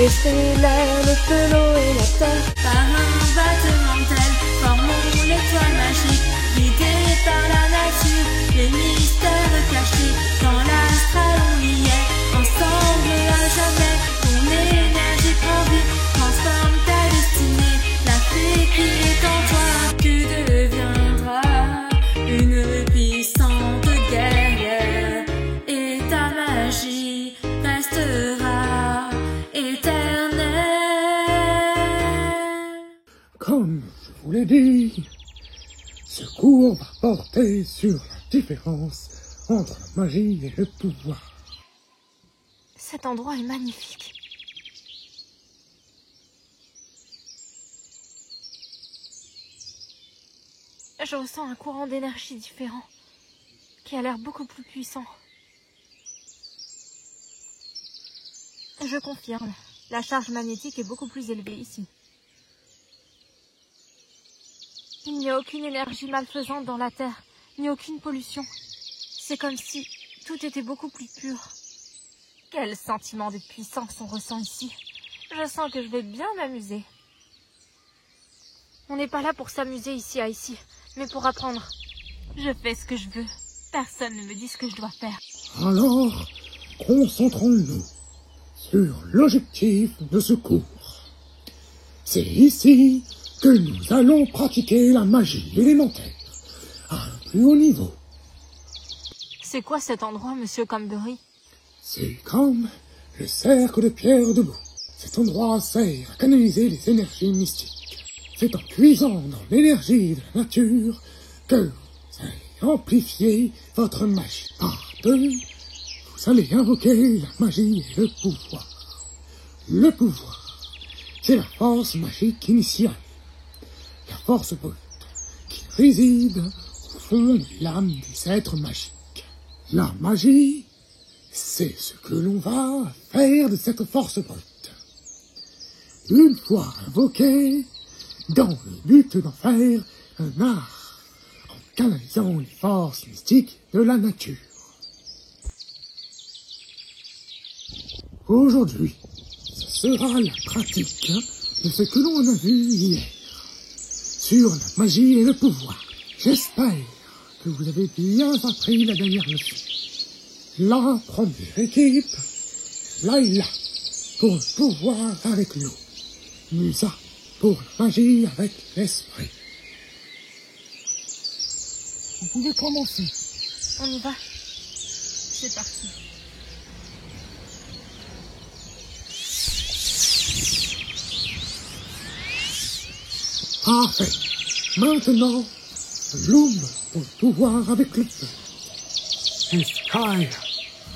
Et c'est l'air, le feu, l'eau et la terre. Par un battement d'aile, formons l'étoile magique, guidée par la nature, les mystères cachés. Dans l'astral on y est, ensemble à jamais. Ton énergie prend vie, transforme ta destinée. La fée qui est en toi, tu deviendras une puissante guerrière. Et ta magie restera éternelle. Comme je vous l'ai dit, ce cours va porter sur la différence entre la magie et le pouvoir. Cet endroit est magnifique. Je ressens un courant d'énergie différent, qui a l'air beaucoup plus puissant. Je confirme, la charge magnétique est beaucoup plus élevée ici. Il n'y a aucune énergie malfaisante dans la Terre, ni aucune pollution. C'est comme si tout était beaucoup plus pur. Quel sentiment de puissance on ressent ici. Je sens que je vais bien m'amuser. On n'est pas là pour s'amuser ici à ici, mais pour apprendre. Je fais ce que je veux. Personne ne me dit ce que je dois faire. Alors, concentrons-nous sur l'objectif de ce cours. C'est ici que nous allons pratiquer la magie élémentaire à un plus haut niveau. C'est quoi cet endroit, monsieur Cambery? C'est comme le cercle de pierre debout. Cet endroit sert à canaliser les énergies mystiques. C'est en puisant dans l'énergie de la nature que vous allez amplifier votre magie. Par deux, vous allez invoquer la magie et le pouvoir. Le pouvoir, c'est la force magique initiale. La force brute qui réside au fond de l'âme des êtres magiques. La magie, c'est ce que l'on va faire de cette force brute. Une fois invoquée, dans le but d'en faire un art, en canalisant les forces mystiques de la nature. Aujourd'hui, ce sera la pratique de ce que l'on a vu hier, sur la magie et le pouvoir. J'espère que vous avez bien appris la dernière leçon. La première équipe, Laila, pour le pouvoir avec l'eau. Musa, pour la magie avec l'esprit. Vous pouvez commencer. On y va. C'est parti. Parfait. Maintenant, Loom pour le pouvoir avec le feu. Et Sky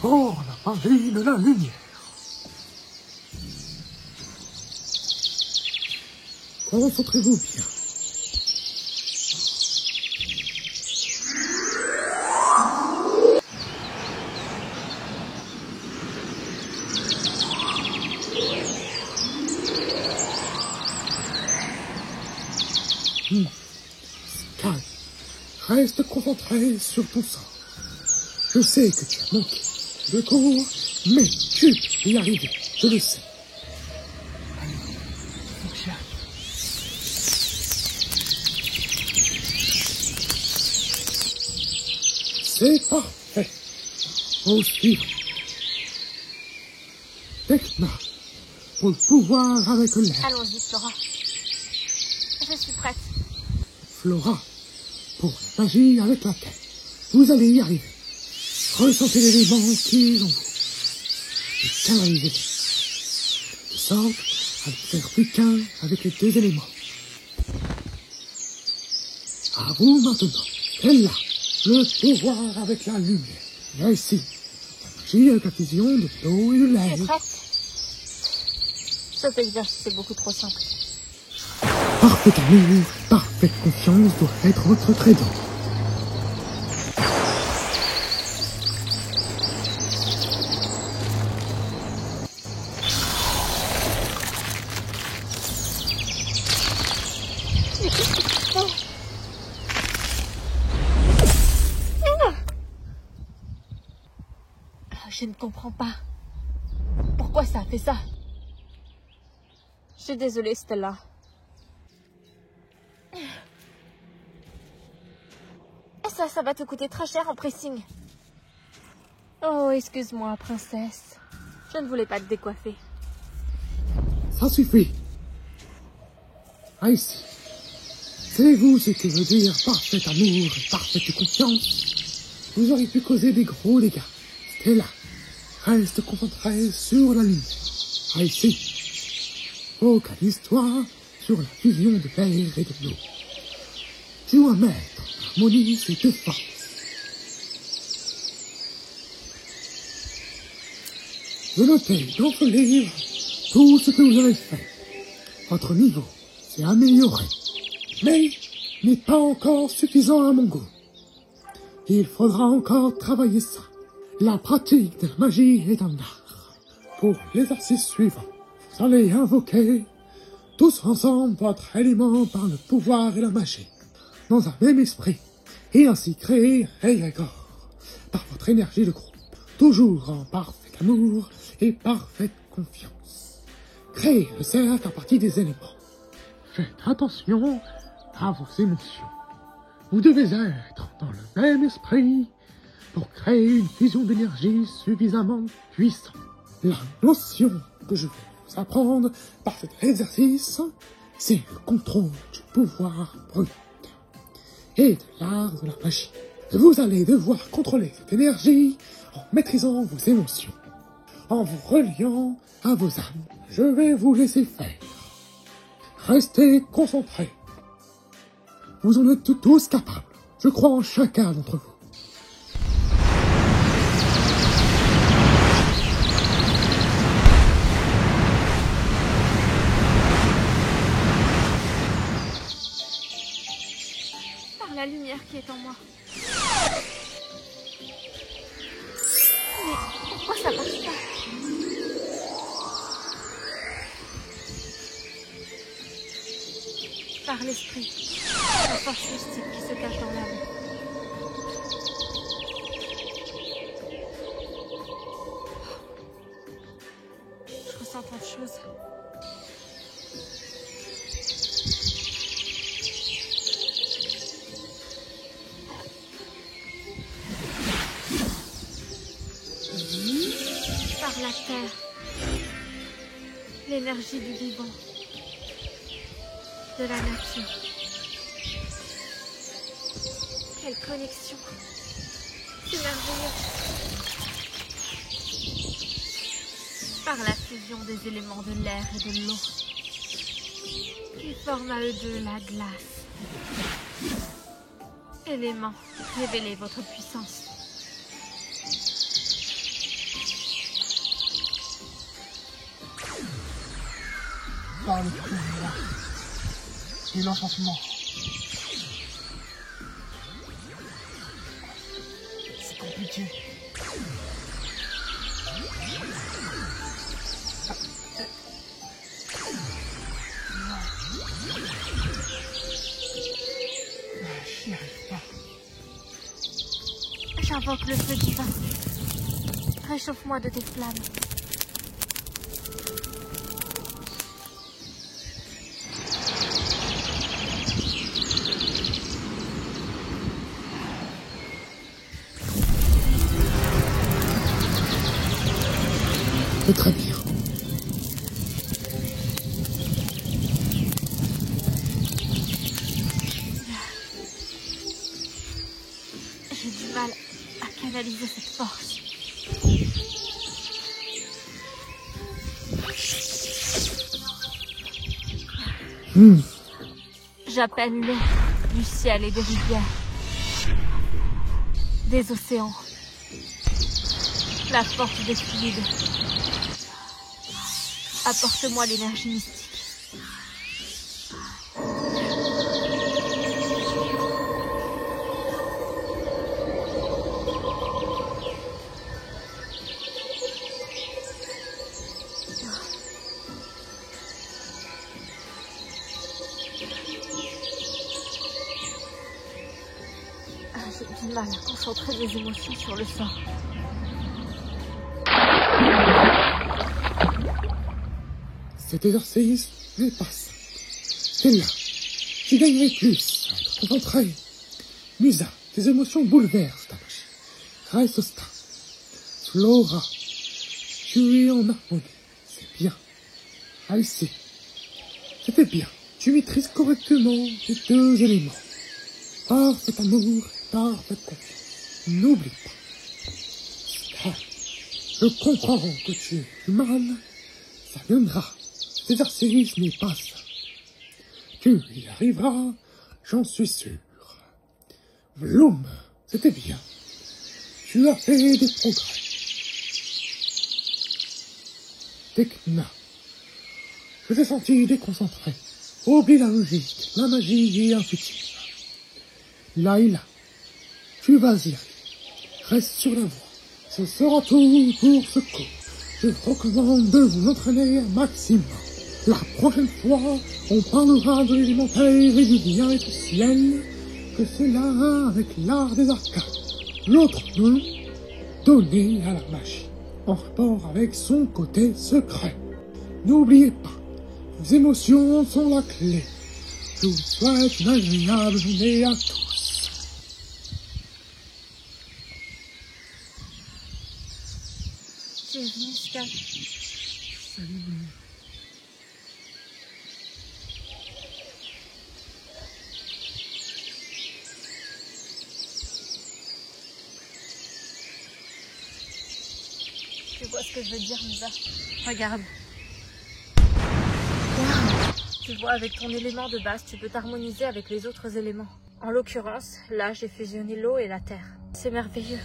pour la magie de la lumière. Concentrez-vous bien. Sky, reste concentré sur ton sort. Je sais que tu as manqué de cours, mais tu peux y arriver, je le sais. Allez, faut que j'y arrive. C'est parfait. Au suivant. Tekna, pour le pouvoir avec l'air. Allons-y, Flora. Je suis prête. Flora, pour la magie avec la terre. Vous allez y arriver. Ressentez l'élément qui est en vous. Et canalisez-le. De sorte à ne faire plus qu'un avec les deux éléments. À vous maintenant. Elle là, le pouvoir avec la lumière. Là ici, la magie avec la fusion de l'eau et de Tu es l'air. prête? Cet exercice est beaucoup trop simple. Parfait amour, parfaite confiance doit être votre credo. Je ne comprends pas. Pourquoi ça a fait ça? Je suis désolée, Stella. Ça va te coûter très cher en pressing. Oh, excuse-moi, princesse. Je ne voulais pas te décoiffer. Ça suffit. Ah, ici. Savez-vous ce que veut dire parfait amour et parfaite confiance? Vous auriez pu causer des gros dégâts. Stella, reste concentrée sur la lumière. Ah, ici. Focalise-toi sur la fusion de l'air et de l'eau. Tu dois mettre en harmonie ces deux forces. Je notais dans ce livre tout ce que vous avez fait. Votre niveau s'est amélioré, mais n'est pas encore suffisant à mon goût. Il faudra encore travailler ça. La pratique de la magie est un art. Pour l'exercice suivant, vous allez invoquer tous ensemble votre élément par le pouvoir et la magie, dans un même esprit, et ainsi créer un égrégore par votre énergie de groupe, toujours en parfait amour et parfaite confiance. Créez le cercle à partir des éléments. Faites attention à vos émotions. Vous devez être dans le même esprit pour créer une fusion d'énergie suffisamment puissante. La notion que je vais vous apprendre par cet exercice, c'est le contrôle du pouvoir brut et de l'art de la magie. Vous allez devoir contrôler cette énergie en maîtrisant vos émotions, en vous reliant à vos âmes. Je vais vous laisser faire. Restez concentrés. Vous en êtes tous capables. Je crois en chacun d'entre vous. Par la lumière qui est en moi. Mais pourquoi ça marche pas? Par l'esprit, la force mystique qui se cache dans l'âme. Je ressens tant de choses. Par la terre, l'énergie du vivant, de la nature. Quelle connexion! C'est merveilleux! Par la fusion des éléments de l'air et de l'eau, qui forment à eux deux la glace. Éléments, révélez votre puissance. Par le pouvoir et l'enchantement. C'est compliqué. J'y arrive pas. J'invoque le feu divin. Réchauffe-moi de tes flammes. C'est très bien. J'ai du mal à canaliser cette force. J'appelle l'eau du ciel et des rivières, des océans, la force des fluides. Apporte-moi l'énergie mystique. J'ai du mal à concentrer mes émotions sur le sort. Cet exercice n'est pas simple. Stella, tu gagnerais plus à être concentré. Musa, tes émotions bouleversent ta magie. Reste stable. Flora, tu es en harmonie. C'est bien. Icy, c'était bien. Tu maîtrises correctement les deux éléments. Parfait amour, parfaite confiance. N'oublie pas. Sky, je comprends que tu es humaine. Ça viendra. Cet exercice n'est pas ça. Tu y arriveras, j'en suis sûr. Bloom, c'était bien. Tu as fait des progrès. Tekna, je t'ai senti déconcentré. Oublie la logique, la magie est intuitive. Layla, tu vas y arriver. Reste sur la voie. Ce sera tout pour ce coup. Je vous recommande de vous entraîner un maximum. La prochaine fois, on parlera de l'élémentaire et du lien avec le ciel, que c'est l'un avec l'art des arcanes. L'autre nom, donné à la magie, en rapport avec son côté secret. N'oubliez pas, vos émotions sont la clé. Je vous souhaite une agréable journée à tous. Tu es venu, Sky. Salut, Bloom. Tu vois ce que je veux dire, Musa? Regarde. Wow. Tu vois, avec ton élément de base, tu peux t'harmoniser avec les autres éléments. En l'occurrence, là, j'ai fusionné l'eau et la terre. C'est merveilleux.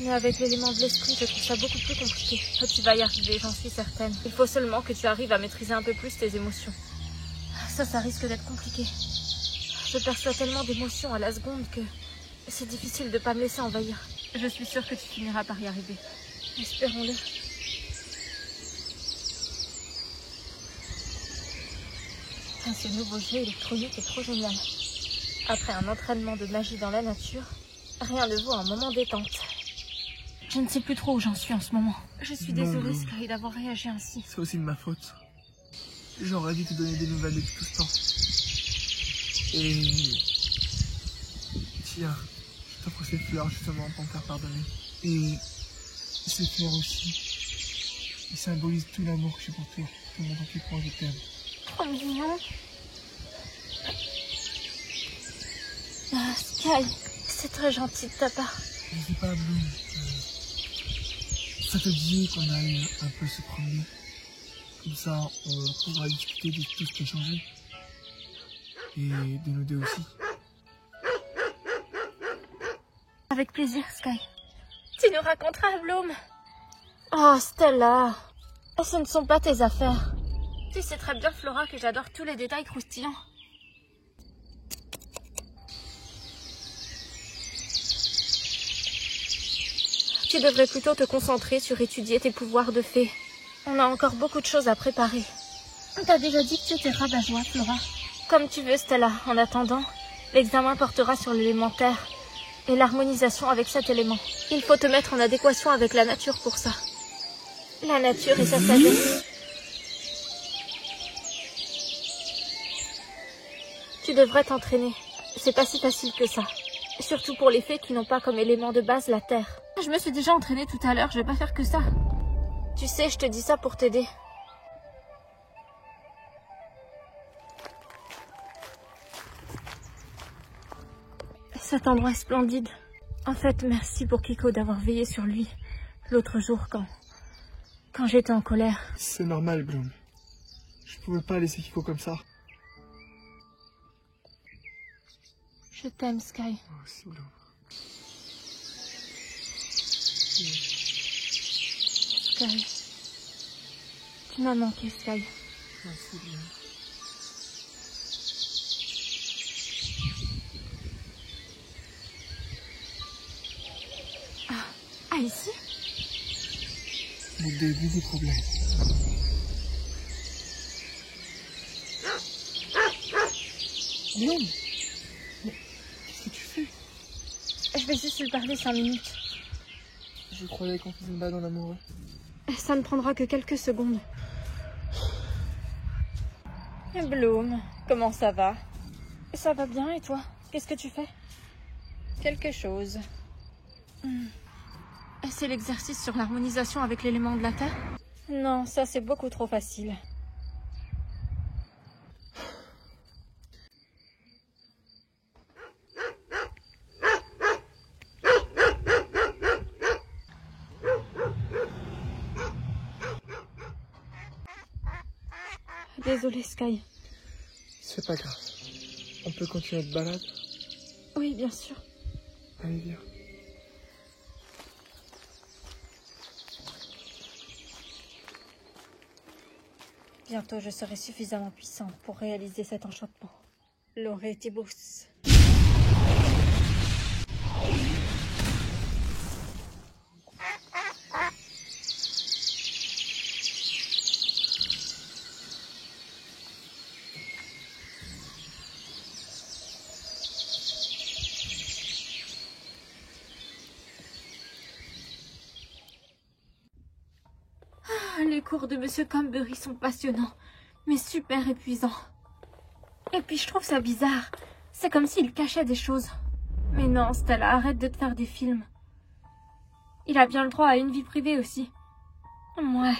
Mais avec l'élément de l'esprit, je trouve ça beaucoup plus compliqué. Tu vas y arriver, j'en suis certaine. Il faut seulement que tu arrives à maîtriser un peu plus tes émotions. Ça risque d'être compliqué. Je perçois tellement d'émotions à la seconde que c'est difficile de pas me laisser envahir. Je suis sûre que tu finiras par y arriver. Espérons-le. Ce nouveau jeu électronique est trop génial. Après un entraînement de magie dans la nature, rien ne vaut un moment détente. Je ne sais plus trop où j'en suis en ce moment. Je suis désolée, Sky, d'avoir réagi ainsi. C'est aussi de ma faute. J'aurais dû te donner des nouvelles depuis tout ce temps. Et... tiens, je t'offre ces fleurs justement pour me faire pardonner. Et ces fleurs aussi, ils symbolisent tout l'amour que j'ai pour toi. Tout mon petit point, je t'aime. Trop mignon. Ah, Sky, c'est très gentil de ta part. Je sais pas, Bloom. Ça te dit qu'on aille un peu se promener. Comme ça, on pourra discuter de tout ce qui a changé. Et de nous deux aussi. Avec plaisir, Sky. Tu nous raconteras, Bloom. Oh, Stella. Ce ne sont pas tes affaires. Tu sais très bien, Flora, que j'adore tous les détails croustillants. Tu devrais plutôt te concentrer sur étudier tes pouvoirs de fée. On a encore beaucoup de choses à préparer. On t'a déjà dit que tu étais rabat-joie, Flora. Comme tu veux, Stella. En attendant, l'examen portera sur l'élémentaire et l'harmonisation avec cet élément. Il faut te mettre en adéquation avec la nature pour ça. La nature et sa sagesse. Tu devrais t'entraîner. C'est pas si facile que ça. Surtout pour les fées qui n'ont pas comme élément de base la terre. Je me suis déjà entraînée tout à l'heure, je vais pas faire que ça. Tu sais, je te dis ça pour t'aider. Cet endroit est splendide. En fait, merci pour Kiko d'avoir veillé sur lui l'autre jour quand j'étais en colère. C'est normal, Bloom. Je pouvais pas laisser Kiko comme ça. Je t'aime, Sky. Oh, c'est Bloom. Sky. Tu m'as manqué, Sky. Merci, Bloom. Ah, ici? Le début du problème. Bloom! Mais qu'est-ce que tu fais? Je vais juste lui parler 5 minutes. Je croyais qu'on faisait une balle en amoureux. Ça ne prendra que quelques secondes. Bloom, comment ça va? Ça va bien et toi? Qu'est-ce que tu fais? Quelque chose. C'est l'exercice sur l'harmonisation avec l'élément de la Terre? Non, ça c'est beaucoup trop facile. Désolée, Sky. C'est pas grave. On peut continuer notre balade? Oui, bien sûr. Allez, viens. Bientôt, je serai suffisamment puissante pour réaliser cet enchantement. L'Oretibus. Les cours de Monsieur Camberry sont passionnants, mais super épuisants. Et puis je trouve ça bizarre. C'est comme s'il cachait des choses. Mais non, Stella, arrête de te faire des films. Il a bien le droit à une vie privée aussi. Ouais.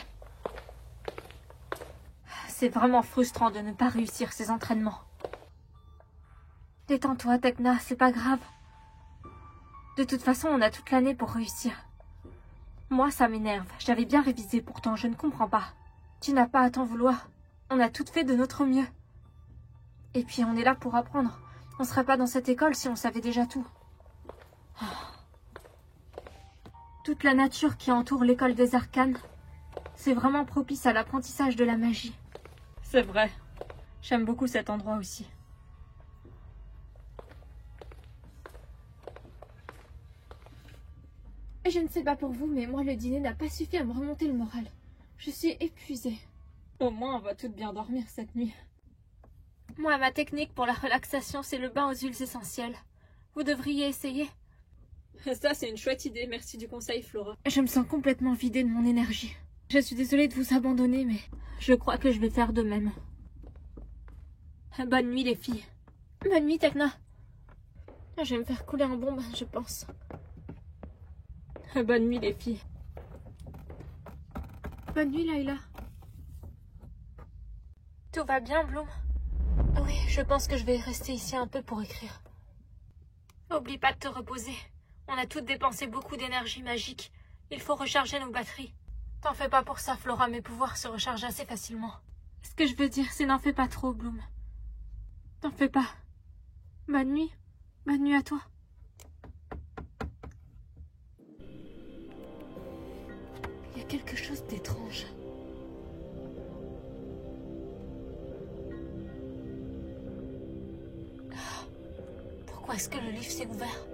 C'est vraiment frustrant de ne pas réussir ses entraînements. Détends-toi, Tekna, c'est pas grave. De toute façon, on a toute l'année pour réussir. Moi, ça m'énerve. J'avais bien révisé, pourtant je ne comprends pas. Tu n'as pas à t'en vouloir. On a tout fait de notre mieux. Et puis on est là pour apprendre. On serait pas dans cette école si on savait déjà tout. Toute la nature qui entoure l'école des arcanes, c'est vraiment propice à l'apprentissage de la magie. C'est vrai. J'aime beaucoup cet endroit aussi. Je ne sais pas pour vous, mais moi le dîner n'a pas suffi à me remonter le moral. Je suis épuisée. Au moins on va toutes bien dormir cette nuit. Moi, ma technique pour la relaxation, c'est le bain aux huiles essentielles. Vous devriez essayer. Ça, c'est une chouette idée, merci du conseil, Flora. Je me sens complètement vidée de mon énergie. Je suis désolée de vous abandonner, mais je crois que je vais faire de même. Bonne nuit, les filles. Bonne nuit, Tekna. Je vais me faire couler un bon bain, je pense. Bonne nuit, les filles. Bonne nuit, Layla. Tout va bien, Bloom? Oui, je pense que je vais rester ici un peu pour écrire. Oublie pas de te reposer. On a toutes dépensé beaucoup d'énergie magique. Il faut recharger nos batteries. T'en fais pas pour ça, Flora, mes pouvoirs se rechargent assez facilement. Ce que je veux dire, c'est n'en fais pas trop, Bloom. T'en fais pas. Bonne nuit. Bonne nuit à toi. Il y a quelque chose d'étrange. Pourquoi est-ce que le livre s'est ouvert?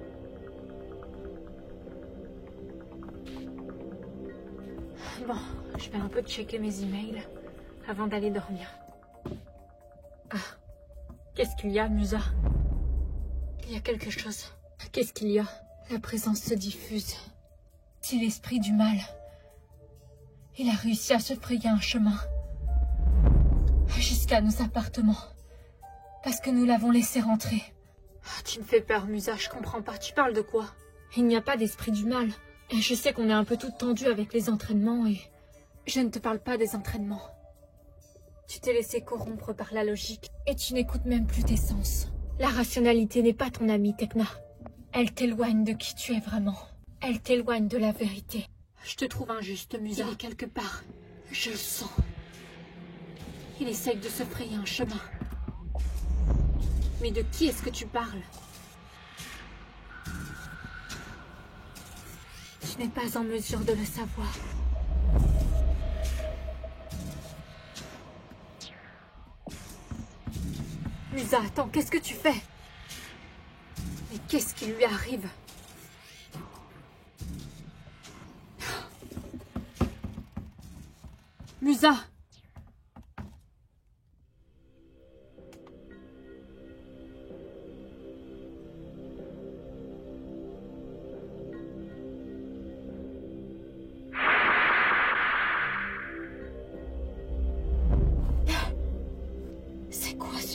Bon, je vais un peu checker mes emails avant d'aller dormir. Ah, qu'est-ce qu'il y a, Musa? Il y a quelque chose. Qu'est-ce qu'il y a? La présence se diffuse. C'est l'esprit du mal. Il a réussi à se frayer un chemin jusqu'à nos appartements parce que nous l'avons laissé rentrer. Tu me fais peur, Musa, je comprends pas. Tu parles de quoi? Il n'y a pas d'esprit du mal. Et je sais qu'on est un peu toutes tendues avec les entraînements et... Je ne te parle pas des entraînements. Tu t'es laissé corrompre par la logique et tu n'écoutes même plus tes sens. La rationalité n'est pas ton amie, Tekna. Elle t'éloigne de qui tu es vraiment. Elle t'éloigne de la vérité. Je te trouve injuste, Musa. Il est quelque part. Je le sens. Il essaye de se frayer un chemin. Mais de qui est-ce que tu parles? Tu n'es pas en mesure de le savoir. Musa, attends, qu'est-ce que tu fais? Mais qu'est-ce qui lui arrive? Musa!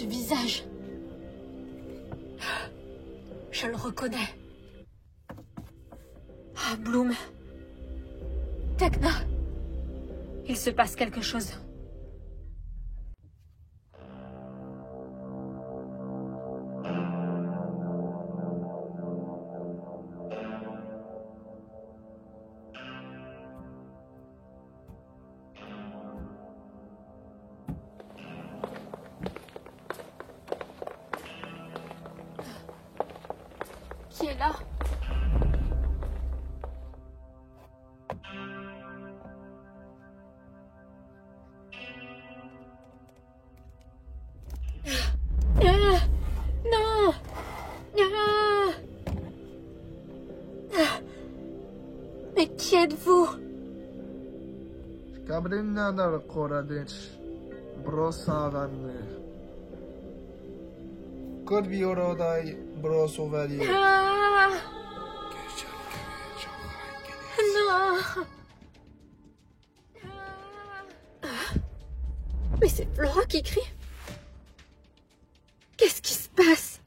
Ce visage... Je le reconnais. Ah, Bloom. Tecna. Il se passe quelque chose. Qui est là? Non! Mais qui êtes-vous? Kabrinadar Koradich, Brosavanne. Kodbiorodai, Brosovalier. Ah! Non! Mais c'est Flora qui crie. Qu'est-ce qui se passe?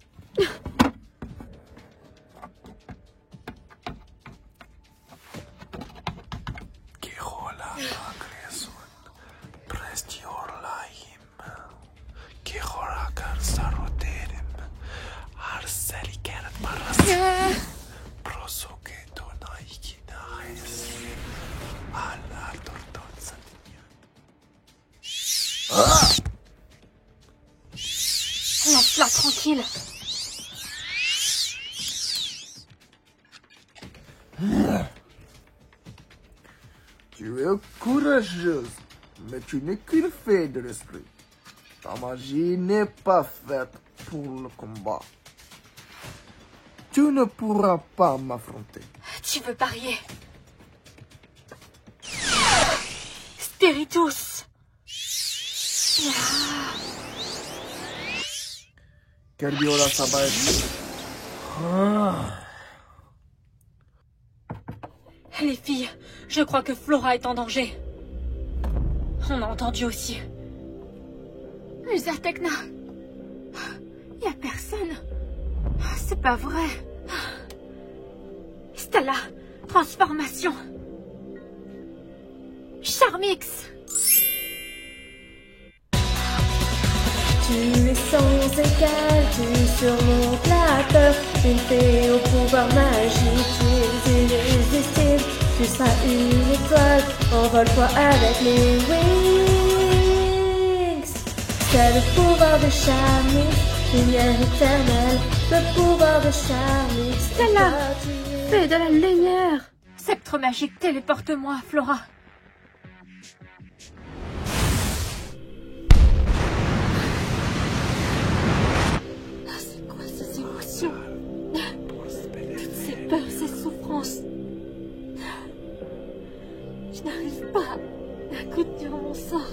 Laisse-la tranquille. Tu es courageuse, mais tu n'es qu'une fée de l'esprit. Ta magie n'est pas faite pour le combat. Tu ne pourras pas m'affronter. Tu veux parier? Spiritus. Kerbiola Sabaï. Les filles, je crois que Flora est en danger. On a entendu aussi. Musa Tecna. Y a personne. C'est pas vrai. Stella, transformation. Charmix. Tu es sans égal, tu surmontes la peur. Une fée au pouvoir magique, tu es irrésistible. Tu seras une étoile, envole-toi avec les wings. C'est le pouvoir de Charmix, lumière éternelle. Le pouvoir de Charmix. Stella, fée de la lumière. Sceptre magique, téléporte-moi, Flora. C'est quoi ces émotions? Toutes ces peurs, ces souffrances. Je n'arrive pas à contenir mon sort.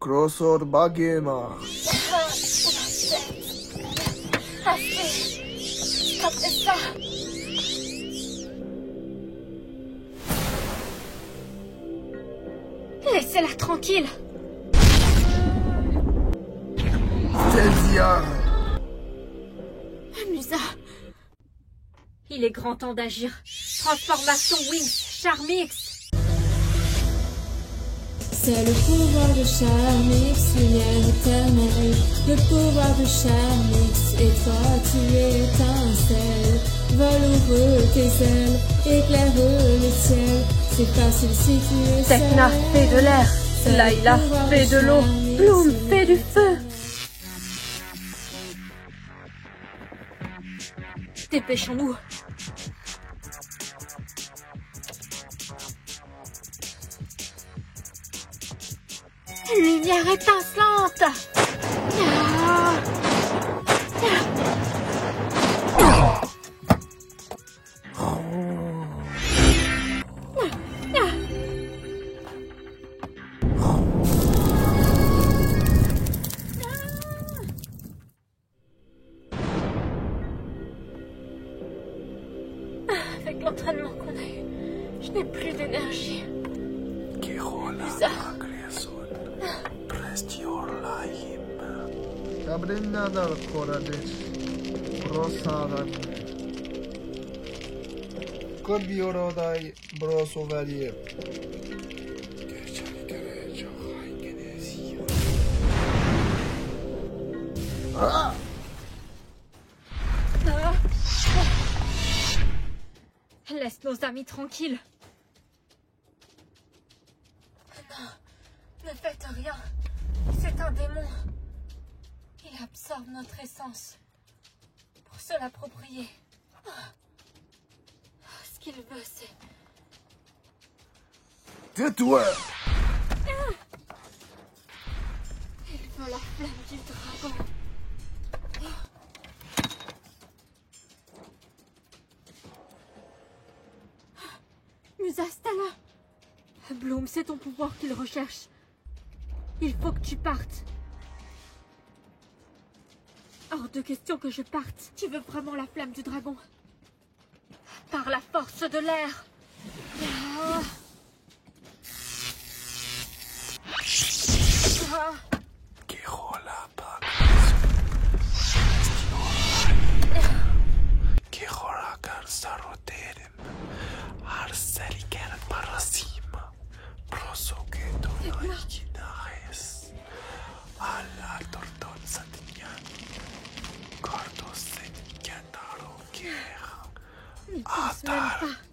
Crossor Bagema. Assez. Après ça. Laissez-la tranquille. Telzia. Musa. Il est grand temps d'agir. Transformation Wings, Charmix. C'est le pouvoir de Charmix, lumière éternelle. Le pouvoir de Charmix, et toi tu étincelles. Vole, ouvre tes ailes, éclaire le ciel. C'est facile si tu es seule. Tecna, fée de l'air. Layla, fée de l'eau. Bloom, fée du feu. Dépêchons-nous. Lumière étincelante. Ah. Avec l'entraînement qu'on a eu, Je n'ai plus d'énergie. Musa. Kabrinadar Koradish, Brosadan. Kobiorodai Brosovalier. Ah! Laisse nos amis tranquilles. Non, ne faites rien. C'est un démon. Il absorbe notre essence pour se l'approprier. Ce qu'il veut, c'est... Tais-toi! Il veut la flamme du dragon. Musa Stala! Bloom, c'est ton pouvoir qu'il recherche. Il faut que tu partes. Hors de question que je parte. Tu veux vraiment la flamme du dragon? Par la force de l'air. Ah. Ah. N'y pense même pas.